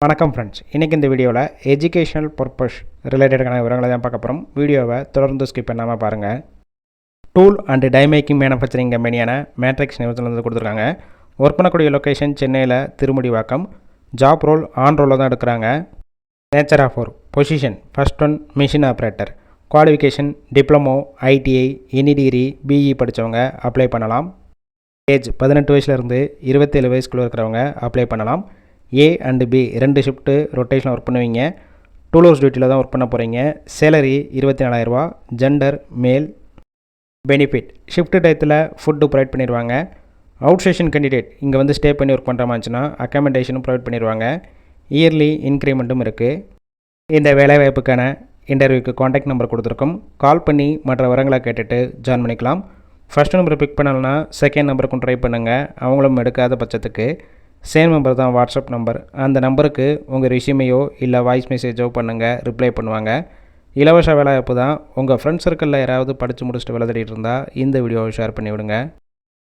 வணக்கம் ஃப்ரெண்ட்ஸ், இன்றைக்கி இந்த வீடியோவில் எஜுகேஷனல் பர்பஸ் ரிலேட்டடான விவரங்களை தான் பார்க்க போகிறோம். வீடியோவை தொடர்ந்து ஸ்கிப் பண்ணாமல் பாருங்கள். Tool and die making manufacturing கம்பெனியான மேட்ரிக்ஸ் நிறுவனத்தில் கொடுத்துருக்காங்க. ஒர்க் பண்ணக்கூடிய லொக்கேஷன் சென்னையில் திருமுடிவாக்கம். ஜாப் ரோல் ஆன் ரோலில் தான் எடுக்கிறாங்க. Nature of work position first one machine operator. Qualification diploma, ITI, any degree, BE படித்தவங்க அப்ளை பண்ணலாம். ஏஜ் 18 வயசுலேருந்து 27 வயசுக்குள்ளே இருக்கிறவங்க அப்ளை பண்ணலாம். ஏ அண்டு பி 2 ஷிஃப்ட்டு ரொட்டேஷனில் ஒர்க் பண்ணுவீங்க. 2 hours டியூட்டியில் தான் ஒர்க் பண்ண போகிறீங்க. Salary 24,000. Gender male. Benefit shift டயத்தில் ஃபுட்டு ப்ரொவைட் பண்ணிடுவாங்க. அவுட் ஸ்டேஷன் கேண்டிடேட் இங்கே வந்து ஸ்டே பண்ணி ஒர்க் பண்ணுற மாதிரிச்சுன்னா அக்காமடேஷனும் ப்ரொவைட் பண்ணிடுவாங்க. இயர்லி இன்க்ரிமெண்ட்டும் இருக்குது. இந்த வேலைவாய்ப்புக்கான இன்டர்வியூக்கு காண்டாக்ட் நம்பர் கொடுத்துருக்கோம். கால் பண்ணி மற்ற விவரங்களை கேட்டுட்டு ஜாயின் பண்ணிக்கலாம். ஃபஸ்ட் நம்பரை பிக் பண்ணலைன்னா செகண்ட் நம்பருக்கும் ட்ரை பண்ணுங்கள். அவங்களும் எடுக்காத பட்சத்துக்கு சேம் நம்பர் தான் வாட்ஸ்அப் நம்பர். அந்த நம்பருக்கு உங்கள் ரெஸ்யூமையோ இல்லை வாய்ஸ் மெசேஜோ பண்ணுங்கள், ரிப்ளை பண்ணுவாங்க. இலவச வேலைவாய்ப்பு தான். உங்கள் ஃப்ரெண்ட்ஸ் சர்க்கிளில் யாராவது படித்து முடிச்சுட்டு வேலை தேடிட்டு இருந்தால் இந்த வீடியோவை ஷேர் பண்ணி விடுங்க.